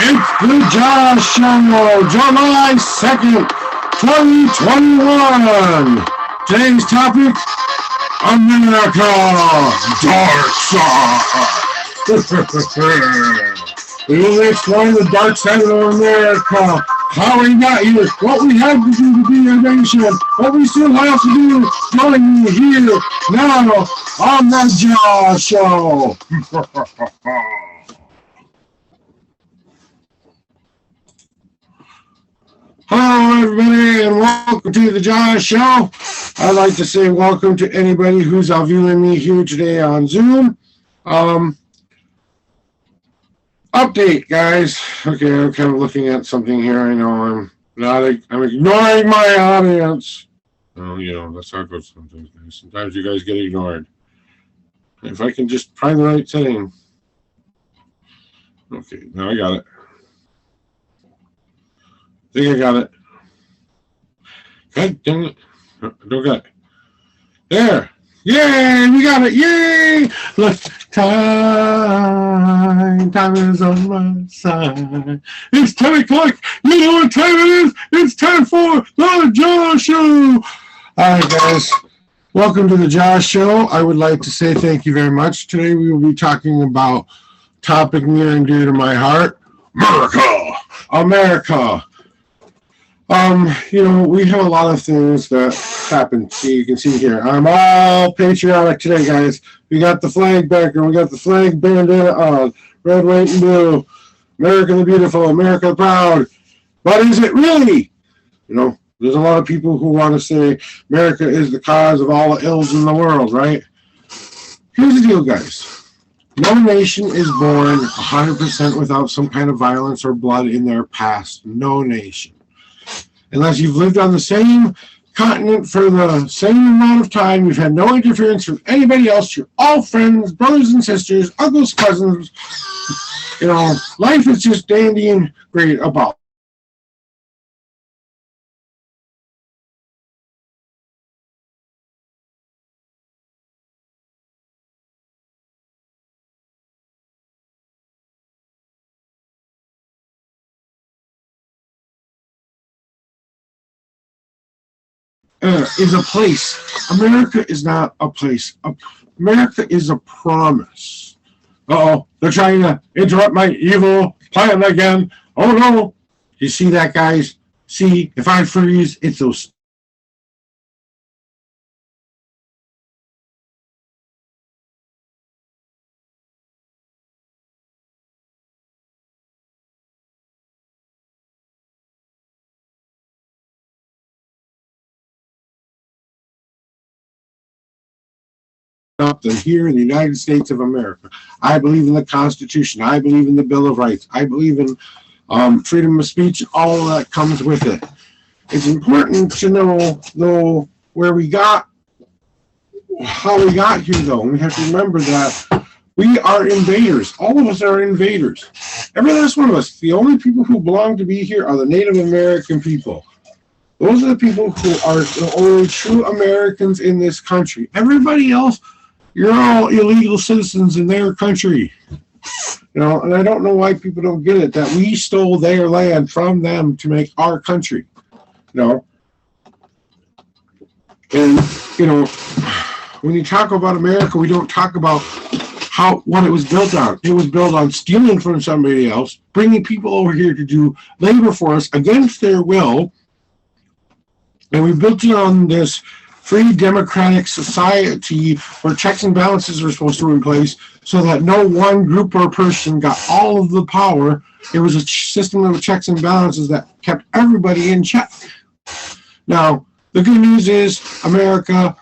It's the Josh Show, July 2nd, 2021. Today's topic, America, Darkside. We will explore the dark side of America, how we got here, what we had to do to be a nation, what we still have to do, join me here now on the Josh Show. Hello, everybody, and welcome to the J.A.W. Show. I'd like to say welcome to anybody who's viewing me here today on Zoom. Update, guys. Okay, I'm kind of looking at something here. I know I'm ignoring my audience. Oh, that's how it goes sometimes, guys. Sometimes you guys get ignored. If I can just find the right setting. Okay, now I got it. I think I got it. God dang it. No, I don't got it. There. Yay! We got it. Yay! Look. Time is on my side. It's 10 o'clock. You know what time it is? It's time for the Josh Show. All right, guys. Welcome to the Josh Show. I would like to say thank you very much. Today we will be talking about topic near and dear to my heart. America. We have a lot of things that happen. See, you can see here. I'm all patriotic today, guys. We got the flag backer. We got the flag bandana on. Red, white, and blue. America the beautiful. America the proud. But is it really? There's a lot of people who want to say America is the cause of all the ills in the world, right? Here's the deal, guys. No nation is born 100% without some kind of violence or blood in their past. No nation. Unless you've lived on the same continent for the same amount of time, you've had no interference from anybody else, you're all friends, brothers and sisters, uncles, cousins. Life is just dandy and great about. Is a place. America is not a place. America is a promise. Uh-oh, they're trying to interrupt my evil plan again. Oh no. You see that, guys? See, if I freeze, it's those. Than here in the United States of America. I believe in the Constitution. I believe in the Bill of Rights. I believe in freedom of speech, all that comes with it. It's important to know where we got, how we got here, though. We have to remember that we are invaders. All of us are invaders. Every last one of us. The only people who belong to be here are the Native American people. Those are the people who are the only true Americans in this country. Everybody else, you're all illegal citizens in their country. And I don't know why people don't get it, that we stole their land from them to make our country. And, when you talk about America, we don't talk about what it was built on. It was built on stealing from somebody else, bringing people over here to do labor for us against their will. And we built it on this free democratic society where checks and balances were supposed to be in place so that no one group or person got all of the power. It was a system of checks and balances that kept everybody in check. Now, the good news is, America,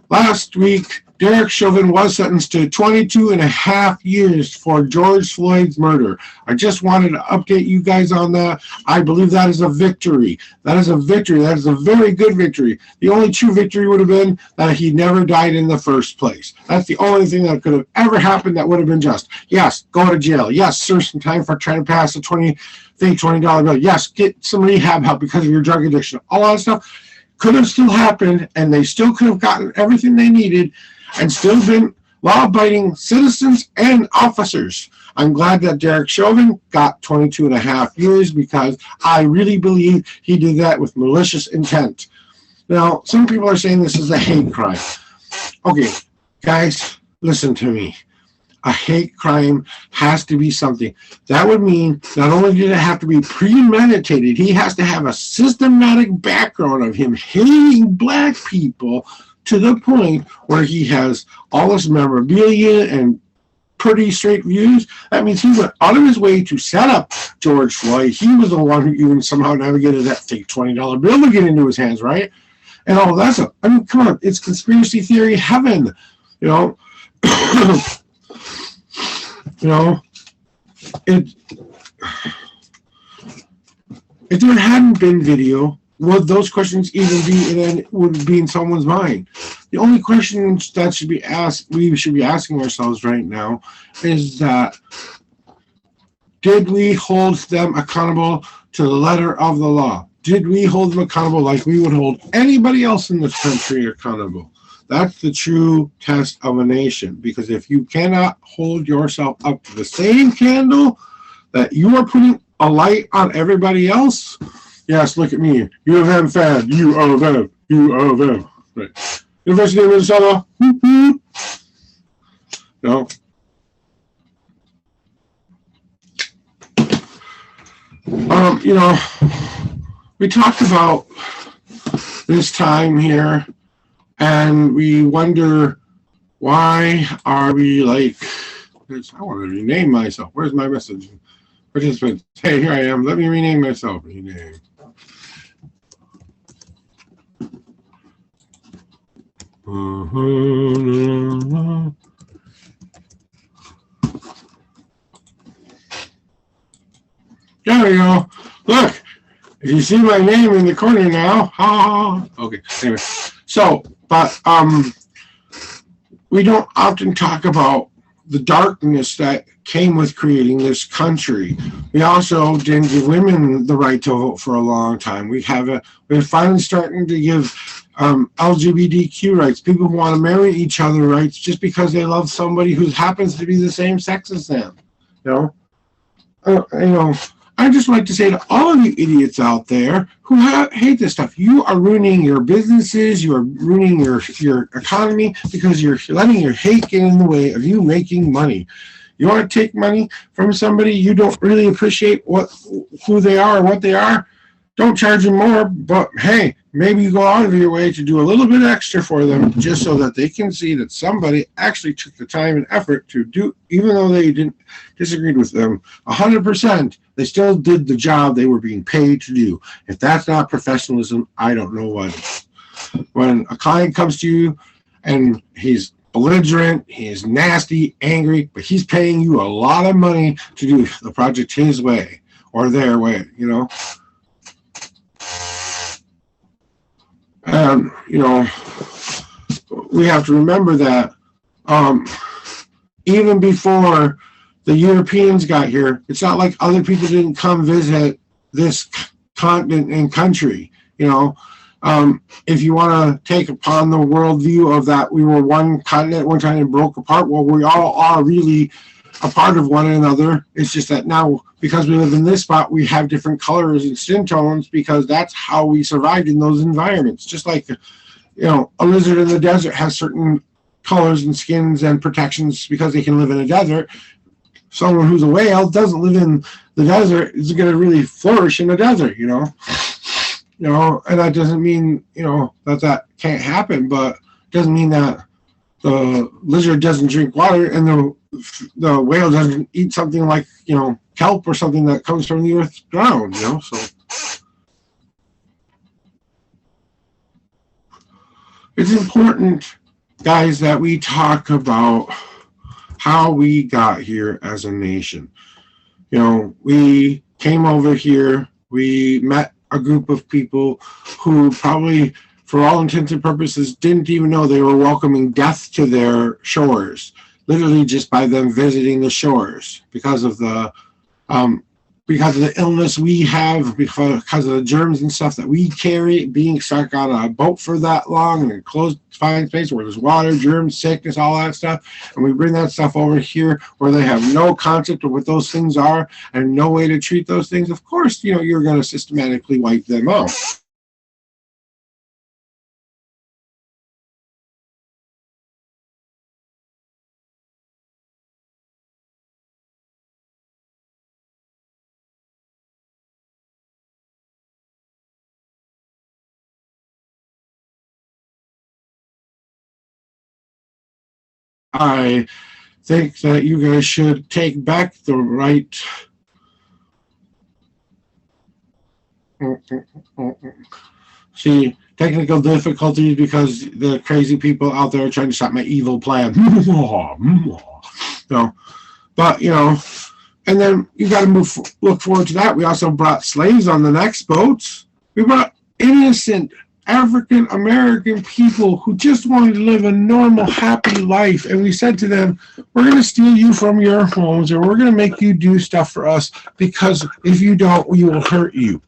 last week, Derek Chauvin was sentenced to 22 and a half years for George Floyd's murder. I just wanted to update you guys on that. I believe that is a victory. That is a victory. That is a very good victory. The only true victory would have been that he never died in the first place. That's the only thing that could have ever happened that would have been just. Yes, go to jail. Yes, serve some time for trying to pass a $20 bill. Yes, get some rehab help because of your drug addiction. All that stuff could have still happened, and they still could have gotten everything they needed and still been law-abiding citizens and officers. I'm glad that Derek Chauvin got 22 and a half years because I really believe he did that with malicious intent. Now, some people are saying this is a hate crime. Okay, guys, listen to me. A hate crime has to be something. That would mean not only did it have to be premeditated, he has to have a systematic background of him hating black people to the point where he has all this memorabilia and pretty straight views. That means he went out of his way to set up George Floyd. He was the one who even somehow navigated that fake $20 bill to get into his hands, right? And all that's I mean, come on, it's conspiracy theory heaven, you know. You know, if there hadn't been video, would those questions even be in someone's mind? The only question that should be asked, we should be asking ourselves right now, is that did we hold them accountable to the letter of the law? Did we hold them accountable like we would hold anybody else in this country accountable? That's the true test of a nation. Because if you cannot hold yourself up to the same candle that you are putting a light on everybody else, yes, look at me. U of M fan. U of M. U of M. Right. University of Minnesota. No. You know, we talked about this time here. And we wonder, why are we like, I want to rename myself. Where's my message? Participants, hey, here I am. Let me rename myself. Rename. There we go. Look, if you see my name in the corner now, okay, anyway. So, but we don't often talk about the darkness that came with creating this country. We also didn't give women the right to vote for a long time. We're finally starting to give LGBTQ rights, people who want to marry each other rights just because they love somebody who happens to be the same sex as them. You know, I just like to say to all of you idiots out there who hate this stuff, you are ruining your businesses, you are ruining your economy because you're letting your hate get in the way of you making money. You want to take money from somebody you don't really appreciate who they are or what they are, don't charge them more, but hey, maybe you go out of your way to do a little bit extra for them just so that they can see that somebody actually took the time and effort to do, even though they didn't disagreed with them 100%, they still did the job they were being paid to do. If that's not professionalism, I don't know what is. When a client comes to you and he's belligerent, he's nasty, angry, but he's paying you a lot of money to do the project his way or their way, you know. And, you know, we have to remember that even before the Europeans got here, it's not like other people didn't come visit this continent and country, you know. If you want to take upon the worldview of that we were one continent one time and broke apart, well, we all are really a part of one another. It's just that now, because we live in this spot, we have different colors and skin tones because that's how we survived in those environments. Just like, you know, a lizard in the desert has certain colors and skins and protections because they can live in a desert. Someone who's a whale doesn't live in the desert is going to really flourish in the desert, you know. You know, and that doesn't mean, you know, that can't happen, but it doesn't mean that the lizard doesn't drink water and the whale doesn't eat something like, you know, kelp or something that comes from the earth's ground, you know. So it's important, guys, that we talk about how we got here as a nation. You know, we came over here, we met a group of people who probably, for all intents and purposes, didn't even know they were welcoming death to their shores, literally just by them visiting the shores because of the because of the illness we have, because of the germs and stuff that we carry, being stuck on a boat for that long in a closed, confined space where there's water, germs, sickness, all that stuff, and we bring that stuff over here where they have no concept of what those things are and no way to treat those things, of course, you're going to systematically wipe them out. I think that you guys should take back the right. See, technical difficulties because the crazy people out there are trying to stop my evil plan. So, but and then you got to look forward to that. We also brought slaves on the next boats. We brought innocent African American people who just wanted to live a normal, happy life. And we said to them, we're going to steal you from your homes, or we're going to make you do stuff for us, because if you don't, we will hurt you.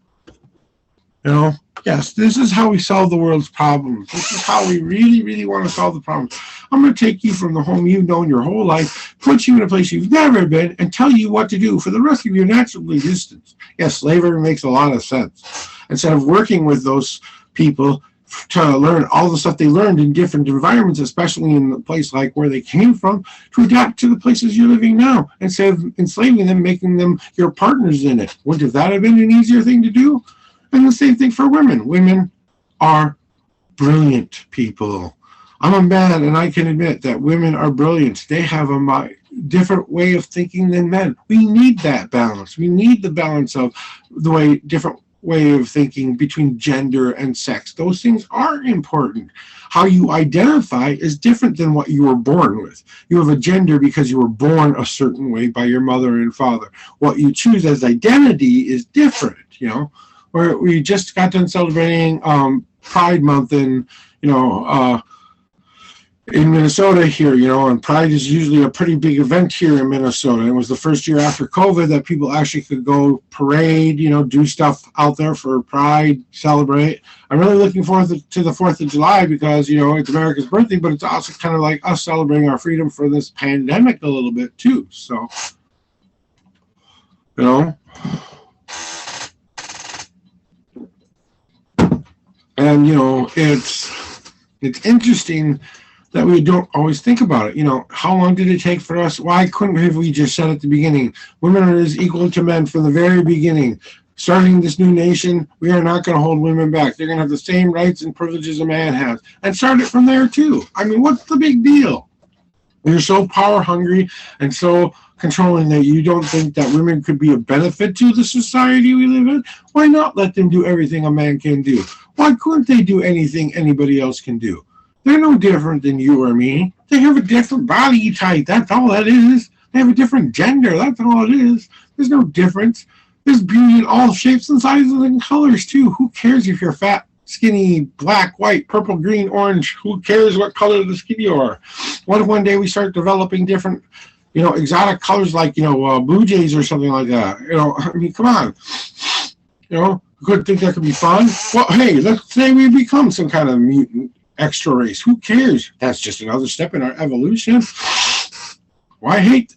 Yes, this is how we solve the world's problems. This is how we really, really want to solve the problems. I'm going to take you from the home you've known your whole life, put you in a place you've never been, and tell you what to do for the rest of your natural existence. Yes, slavery makes a lot of sense. Instead of working with those people to learn all the stuff they learned in different environments, especially in a place like where they came from, to adapt to the places you're living now, instead of enslaving them, making them your partners in it. Wouldn't that have been an easier thing to do? And the same thing for women. Women are brilliant people. I'm a man, and I can admit that women are brilliant. They have a different way of thinking than men. We need that balance. We need the balance of the different way of thinking between gender and sex. Those things are important. How you identify is different than what you were born with. You have a gender because you were born a certain way by your mother and father. What you choose as identity is different, Where we just got done celebrating Pride Month in Minnesota here, and Pride is usually a pretty big event here in Minnesota. It was the first year after COVID that people actually could go parade, do stuff out there for Pride, celebrate. I'm really looking forward to the 4th of July because, it's America's birthday, but it's also kind of like us celebrating our freedom for this pandemic a little bit too. So, and it's interesting that we don't always think about it. How long did it take for us? Why couldn't we just said at the beginning, women are as equal to men from the very beginning? Starting this new nation, we are not going to hold women back. They're going to have the same rights and privileges a man has. And start it from there too. I mean, what's the big deal? You're so power hungry and so controlling that you don't think that women could be a benefit to the society we live in. Why not let them do everything a man can do? Why couldn't they do anything anybody else can do? They're no different than you or me. They have a different body type. That's all that is. They have a different gender. That's all it is. There's no difference. There's beauty in all shapes and sizes and colors too. Who cares if you're fat, skinny, black, white, purple, green, orange? Who cares what color of the skin you are? What if one day we start developing different, exotic colors like, blue jays or something like that? I mean, come on. Could think that could be fun. Well, hey, let's say we become some kind of mutant extra race. Who cares? That's just another step in our evolution. Why hate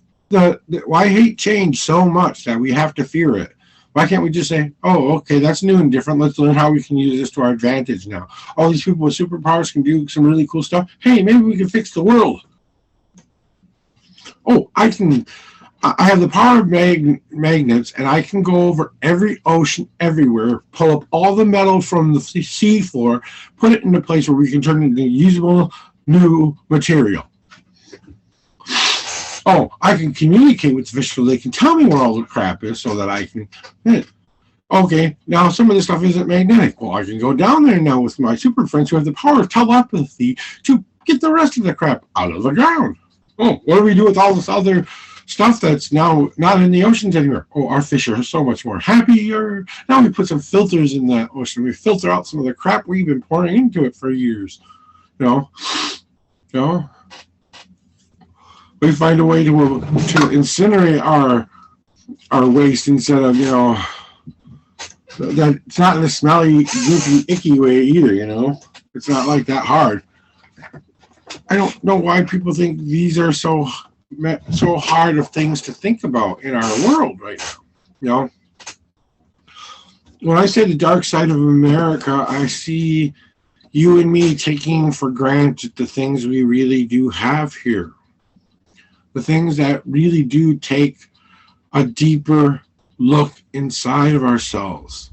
change so much that we have to fear it? Why can't we just say, oh, okay, that's new and different. Let's learn how we can use this to our advantage now. All these people with superpowers can do some really cool stuff. Hey, maybe we can fix the world. Oh, I have the power of magnets, and I can go over every ocean everywhere, pull up all the metal from the sea floor, put it in a place where we can turn it into usable new material. Oh, I can communicate with fish so they can tell me where all the crap is so that I can. Okay, now some of this stuff isn't magnetic. Well, I can go down there now with my super friends who have the power of telepathy to get the rest of the crap out of the ground. Oh, what do we do with all this other stuff that's now not in the oceans anymore? Oh, our fish are so much more happier. Now we put some filters in that ocean. We filter out some of the crap we've been pouring into it for years. We find a way to incinerate our our waste instead of, that it's not in a smelly, goopy, icky way either, It's not like that hard. I don't know why people think these are so hard of things to think about in our world right now. When I say the dark side of America, I see you and me taking for granted the things we really do have here. The things that really do take a deeper look inside of ourselves.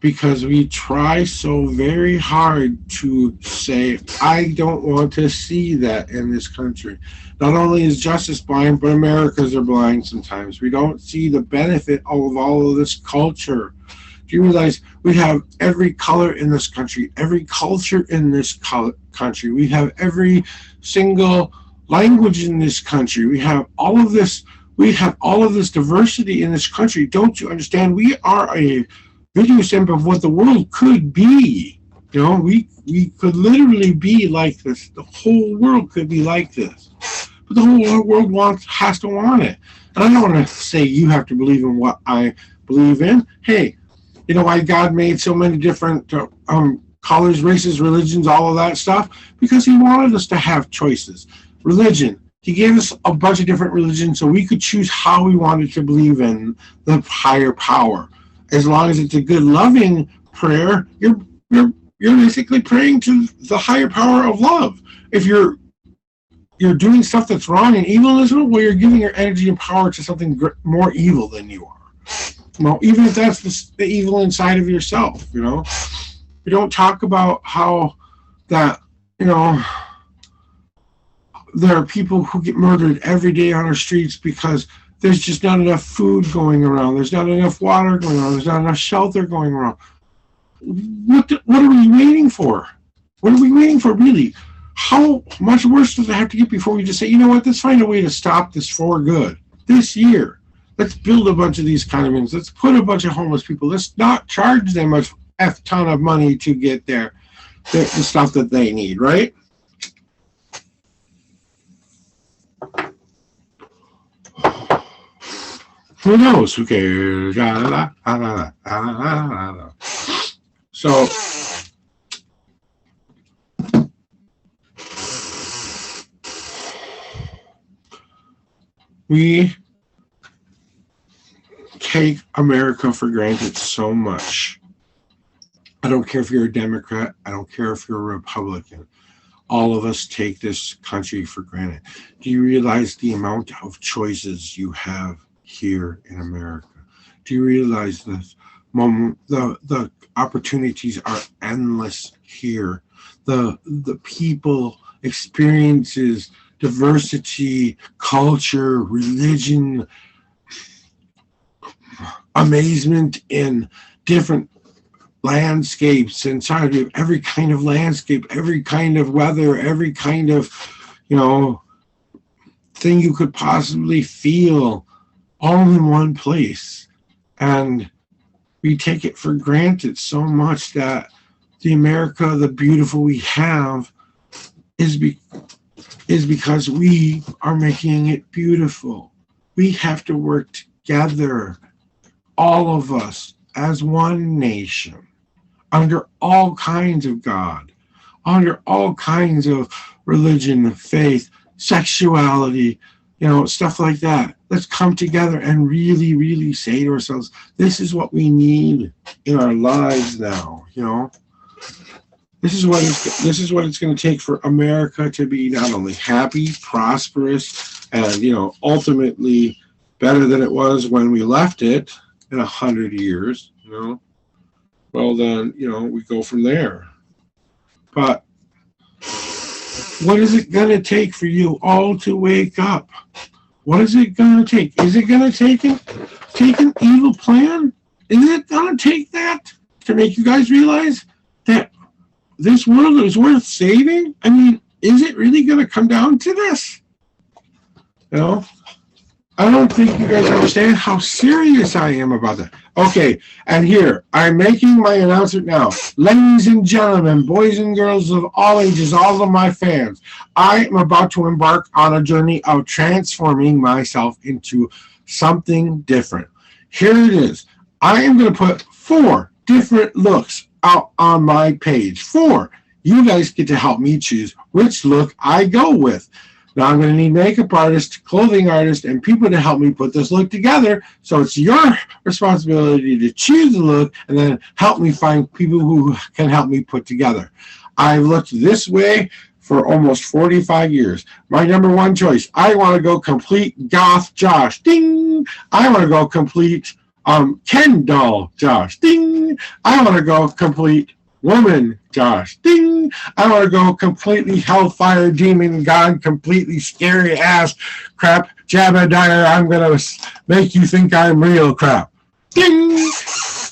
Because we try so very hard to say, I don't want to see that in this country. Not only is justice blind, but Americans are blind sometimes. We don't see the benefit of all of this culture. Do you realize we have every color in this country, every culture in this country? We have every single language in this country. We have all of this diversity in this country. Don't you understand? We are a video sample of what the world could be. We could literally be like this. The whole world could be like this. But the whole world has to want it. And I don't want to say you have to believe in what I believe in. Hey, you know why God made so many different colors, races, religions, all of that stuff? Because he wanted us to have choices. Religion. He gave us a bunch of different religions so we could choose how we wanted to believe in the higher power. As long as it's a good, loving prayer, you're basically praying to the higher power of love. If you're doing stuff that's wrong and evil in this world, well, you're giving your energy and power to something more evil than you are. Well, even if that's the evil inside of yourself, We don't talk about how that, there are people who get murdered every day on our streets because there's just not enough food going around. There's not enough water going around. There's not enough shelter going around. What are we waiting for? What are we waiting for, really? How much worse does it have to get before we just say, you know what, let's find a way to stop this for good. This year, let's build a bunch of these condominiums. Let's put a bunch of homeless people. Let's not charge them a ton of money to get the stuff that they need, right? Who knows? Who cares? So, we take America for granted so much. I don't care if you're a Democrat. I don't care if you're a Republican. All of us take this country for granted. Do you realize the amount of choices you have here in America? Do you realize this? The opportunities are endless here. The people, experiences, diversity, culture, religion, amazement in different landscapes, inside of every kind of landscape, every kind of weather, every kind of, thing you could possibly feel, all in one place. And we take it for granted so much that the America, the beautiful we have, is because we are making it beautiful. We have to work together, all of us, as one nation, under all kinds of God, under all kinds of religion, faith, sexuality, stuff like that. Let's come together and really, really say to ourselves, this is what we need in our lives now, This is what it's going to take for America to be not only happy, prosperous, and, ultimately better than it was when we left it in 100 years, Well, then, we go from there. But what is it going to take for you all to wake up? What is it going to take? Is it going to take an evil plan? Is it going to take that to make you guys realize that this world is worth saving? I mean, is it really going to come down to this? I don't think you guys understand how serious I am about that. Okay, and here, I'm making my announcement now. Ladies and gentlemen, boys and girls of all ages, all of my fans, I am about to embark on a journey of transforming myself into something different. Here it is. I am going to put 4 different looks out on my page. 4. You guys get to help me choose which look I go with. Now I'm going to need makeup artists, clothing artists, and people to help me put this look together. So it's your responsibility to choose the look and then help me find people who can help me put together. I've looked this way for almost 45 years. My number one choice, I want to go complete goth Josh. Ding! I want to go complete Ken doll Josh. Ding! I want to go complete woman Josh. Ding! I want to go completely hellfire demon god, completely scary ass crap Jabadier. I'm going to make you think I'm real crap. Ding!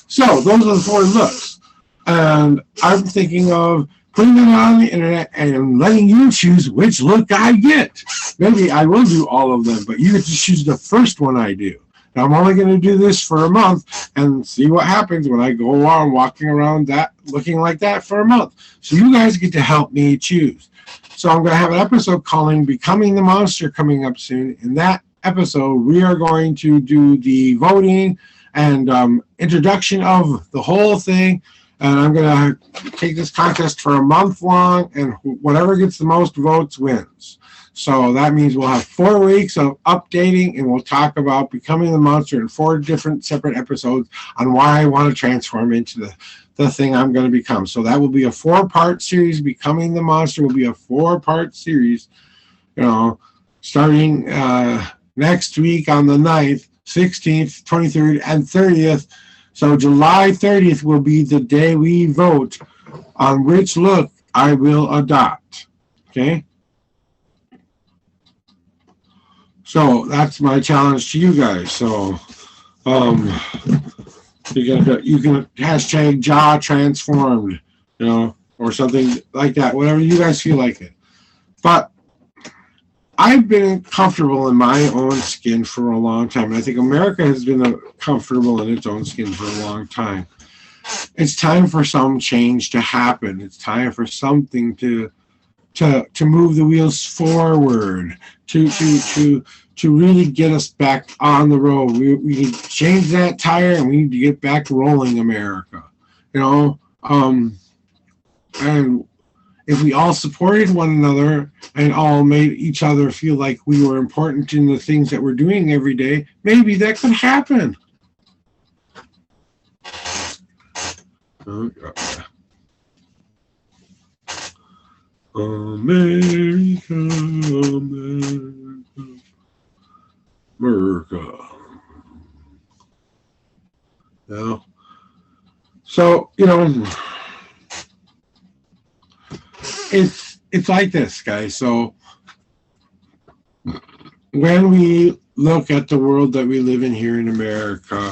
So those are the 4 looks. And I'm thinking of putting it on the internet and letting you choose which look I get. Maybe I will do all of them, but you get to choose the first one I do. Now, I'm only going to do this for a month and see what happens when I go on walking around that looking like that for a month. So you guys get to help me choose. So I'm going to have an episode calling Becoming the Monster coming up soon. In that episode, we are going to do the voting and introduction of the whole thing. And I'm going to take this contest for a month long, and whatever gets the most votes wins. So that means we'll have 4 weeks of updating, and we'll talk about Becoming the Monster in 4 different separate episodes on why I want to transform into the thing I'm going to become. So that will be a 4-part series. Becoming the Monster will be a 4-part series, starting next week on the 9th, 16th, 23rd, and 30th. So July 30th will be the day we vote on which look I will adopt. Okay? So that's my challenge to you guys. So you can hashtag Jaw transformed, or something like that, whatever you guys feel like it. But I've been comfortable in my own skin for a long time. And I think America has been comfortable in its own skin for a long time. It's time for some change to happen. It's time for something to move the wheels forward, to really get us back on the road. We need to change that tire, and we need to get back rolling, America. And if we all supported one another and all made each other feel like we were important in the things that we're doing every day, maybe that could happen. America, America. Yeah. So, it's like this, guys. So when we look at the world that we live in here in America,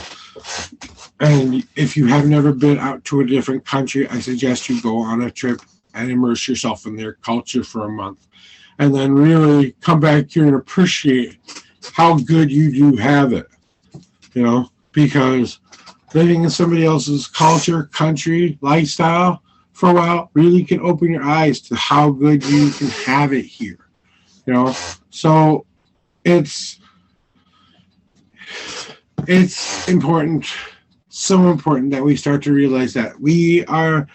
and if you have never been out to a different country, I suggest you go on a trip and immerse yourself in their culture for a month, and then really come back here and appreciate how good you do have it, because living in somebody else's culture, country, lifestyle for a while really can open your eyes to how good you can have it here, so it's important, so important that we start to realize that we are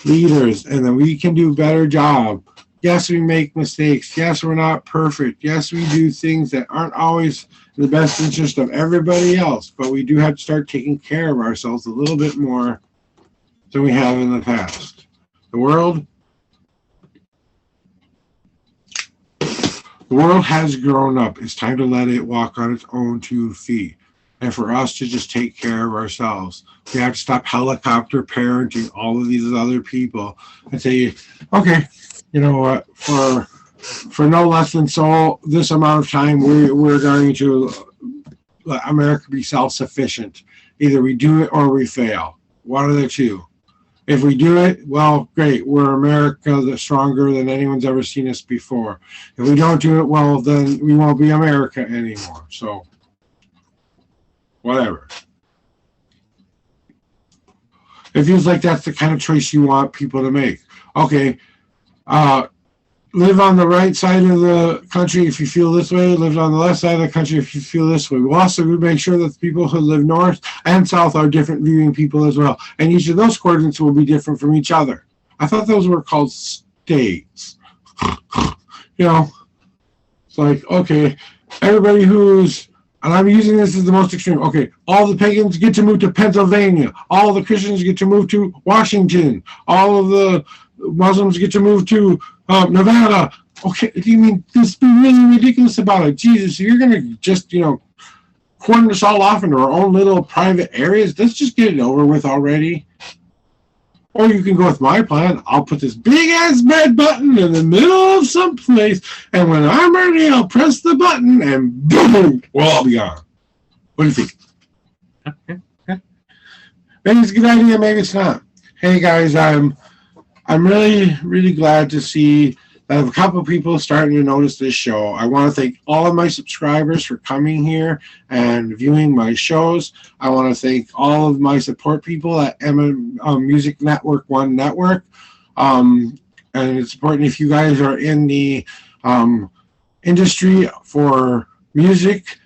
leaders and that we can do a better job. Yes, we make mistakes. Yes, we're not perfect. Yes, we do things that aren't always in the best interest of everybody else, but we do have to start taking care of ourselves a little bit more than we have in the past. The world has grown up. It's time to let it walk on its own 2 feet. And for us to just take care of ourselves, we have to stop helicopter parenting all of these other people and say, okay, you know what, for no less than this amount of time, we're going to let America be self-sufficient. Either we do it or we fail. One of the two. If we do it, well, great. We're America that's stronger than anyone's ever seen us before. If we don't do it, well, then we won't be America anymore. So, whatever. It feels like that's the kind of choice you want people to make. Okay, live on the right side of the country if you feel this way, live on the left side of the country if you feel this way. We'll also make sure that the people who live north and south are different viewing people as well. And each of those coordinates will be different from each other. I thought those were called states. You know, it's like, okay, everybody who's, and I'm using this as the most extreme, okay, all the pagans get to move to Pennsylvania. All the Christians get to move to Washington. All of the Muslims get to move to Nevada. Okay, you mean this be really ridiculous about it? Jesus, you're going to just, corner us all off into our own little private areas? Let's just get it over with already. Or you can go with my plan. I'll put this big-ass red button in the middle of some place, and when I'm ready, I'll press the button, and boom, we'll all be gone. What do you think? Maybe it's a good idea, maybe it's not. Hey, guys, I'm really, really glad to see that a couple of people starting to notice this show. I want to thank all of my subscribers for coming here and viewing my shows. I want to thank all of my support people at Music Network One Network. And it's important if you guys are in the industry for music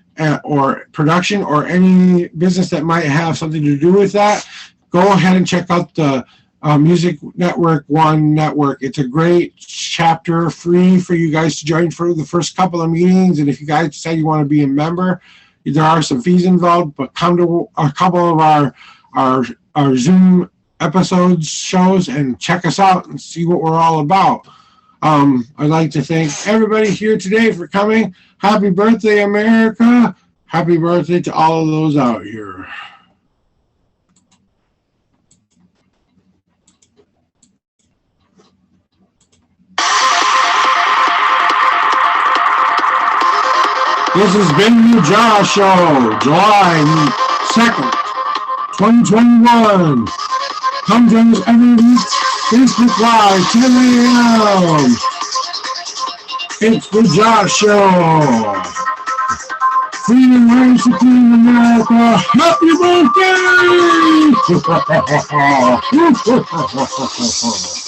or production or any business that might have something to do with that, go ahead and check out the Music Network One Network. It's a great chapter, free for you guys to join for the first couple of meetings. And if you guys decide you want to be a member, there are some fees involved, but come to a couple of our Zoom episodes, shows, and check us out and see what we're all about. I'd like to thank everybody here today for coming. Happy birthday, America. Happy birthday to all of those out here. This has been the J.A.W. Show, July 2nd, 2021. Come join us every week, Facebook Live, 10 a.m. It's the J.A.W. Show. Freedom reigns supreme in America. Happy birthday!